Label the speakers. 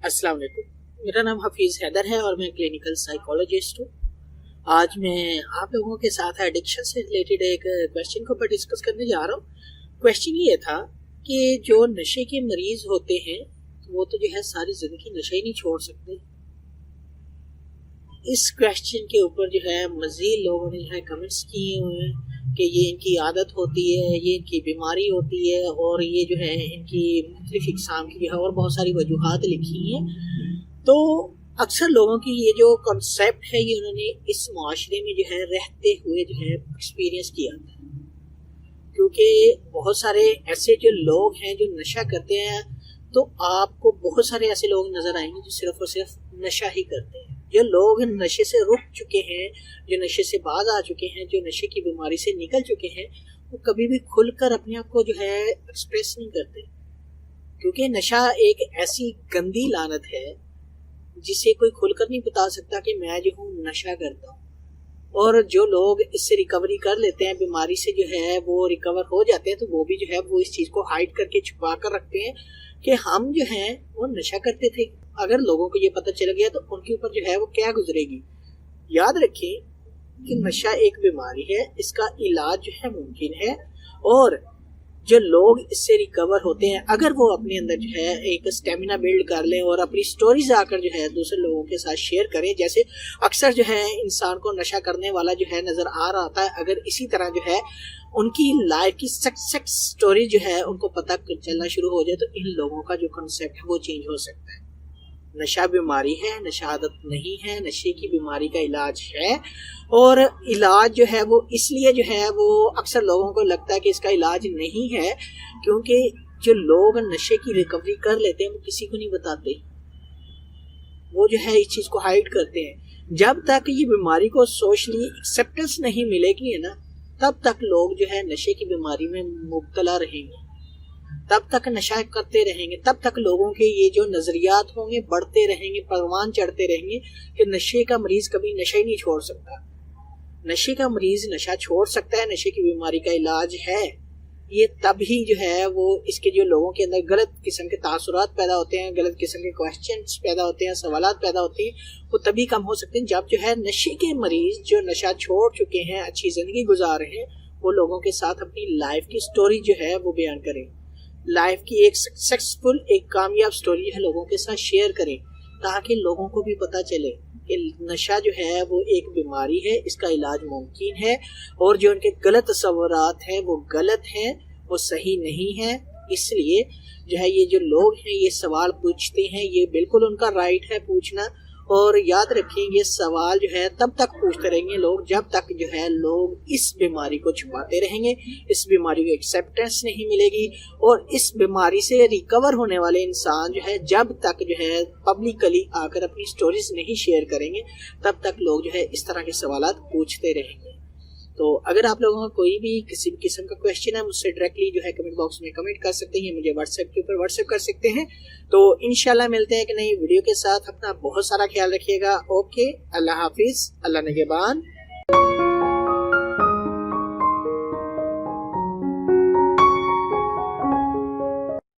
Speaker 1: अस्सलाम वालेकुम। मेरा नाम हफीज़ हैदर है और मैं क्लिनिकल साइकोलॉजिस्ट हूँ। आज मैं आप लोगों के साथ एडिक्शन से रिलेटेड एक क्वेश्चन को ऊपर डिस्कस करने जा रहा हूँ। क्वेश्चन ये था कि जो नशे के मरीज होते हैं वो तो जो है सारी ज़िंदगी नशा ही नहीं छोड़ सकते। इस क्वेश्चन के ऊपर जो है मज़ीद लोगों ने जो है कमेंट्स किए हुए हैं कि ये इनकी आदत होती है, ये इनकी बीमारी होती है और ये जो है इनकी मुख्तलिफ इक़साम की जो है और बहुत सारी वजूहात लिखी हैं। तो अक्सर लोगों की ये जो कॉन्सेप्ट है ये उन्होंने इस माशरे में जो है रहते हुए जो है एक्सपीरियंस किया था, क्योंकि बहुत सारे ऐसे जो लोग हैं जो नशा करते हैं, तो आपको बहुत सारे ऐसे लोग नज़र आएंगे जो सिर्फ और सिर्फ नशा ही करते हैं। जो लोग नशे से रुक चुके हैं, जो नशे से बाज आ चुके हैं, जो नशे की बीमारी से निकल चुके हैं, वो कभी भी खुलकर अपने आप को जो है एक्सप्रेस नहीं करते, क्योंकि नशा एक ऐसी गंदी लानत है जिसे कोई खुलकर नहीं बता सकता कि मैं जो हूँ नशा करता हूँ। और जो लोग इससे रिकवरी कर लेते हैं, बीमारी से जो है वो रिकवर हो जाते हैं, तो वो भी जो है वो इस चीज़ को हाइड करके छुपा कर रखते हैं कि हम जो हैं वो नशा करते थे। अगर लोगों को ये पता चल गया तो उनके ऊपर जो है वो क्या गुजरेगी। याद रखें कि नशा एक बीमारी है, इसका इलाज जो है मुमकिन है, और जो लोग इससे रिकवर होते हैं अगर वो अपने अंदर जो है एक स्टेमिना बिल्ड कर लें और अपनी स्टोरीज आकर जो है दूसरे लोगों के साथ शेयर करें, जैसे अक्सर जो है इंसान को नशा करने वाला जो है नज़र आ रहा था, अगर इसी तरह जो है उनकी लाइफ की सक्सेस स्टोरी जो है उनको पता चलना शुरू हो जाए, तो इन लोगों का जो कंसेप्ट है वो चेंज हो सकता है। नशा बीमारी है, नशा आदत नहीं है। नशे की बीमारी का इलाज है, और इलाज जो है वो इसलिए जो है वो अक्सर लोगों को लगता है कि इसका इलाज नहीं है, क्योंकि जो लोग नशे की रिकवरी कर लेते हैं वो किसी को नहीं बताते, वो जो है इस चीज़ को हाइड करते हैं। जब तक ये बीमारी को सोशली एक्सेप्टेंस नहीं मिलेगी है ना, तब तक लोग जो है नशे की बीमारी में मुब्तला रहेंगे, तब तक नशा करते रहेंगे, तब तक लोगों के ये जो नजरियात होंगे बढ़ते रहेंगे, परवान चढ़ते रहेंगे कि नशे का मरीज कभी नशा ही नहीं छोड़ सकता। नशे का मरीज नशा छोड़ सकता है, नशे की बीमारी का इलाज है। ये तभी जो है वो इसके जो लोगों के अंदर गलत किस्म के तासुरात पैदा होते हैं, गलत किस्म के क्वेश्चंस पैदा होते हैं, सवालात पैदा होते हैं, वो तभी कम हो सकते हैं जब जो है नशे के मरीज जो नशा छोड़ चुके हैं, अच्छी जिंदगी गुजार रहे हैं, वो लोगों के साथ अपनी लाइफ की स्टोरी जो है वो बयान करें, लाइफ की एक सक्सेसफुल एक कामयाब स्टोरी है लोगों के साथ शेयर करें, ताकि लोगों को भी पता चले कि नशा जो है वो एक बीमारी है, इसका इलाज मुमकिन है, और जो उनके गलत तस्वुरात हैं वो गलत हैं, वो सही नहीं है। इसलिए जो है ये जो लोग हैं ये सवाल पूछते हैं, ये बिल्कुल उनका राइट है पूछना, और याद रखें ये सवाल जो है तब तक पूछते रहेंगे लोग जब तक जो है लोग इस बीमारी को छुपाते रहेंगे, इस बीमारी को एक्सेप्टेंस नहीं मिलेगी, और इस बीमारी से रिकवर होने वाले इंसान जो है जब तक जो है पब्लिकली आकर अपनी स्टोरीज नहीं शेयर करेंगे, तब तक लोग जो है इस तरह के सवालात पूछते रहेंगे। तो अगर आप लोगों का कोई भी किसी भी किस्म का क्वेश्चन है, मुझसे डायरेक्टली जो है कमेंट बॉक्स में कमेंट कर सकते हैं, मुझे व्हाट्सएप के ऊपर व्हाट्सएप कर सकते हैं। तो इंशाल्लाह मिलते हैं कि नई वीडियो के साथ। अपना बहुत सारा ख्याल रखिएगा। ओके, अल्लाह हाफिज, अल्लाह निगहबान।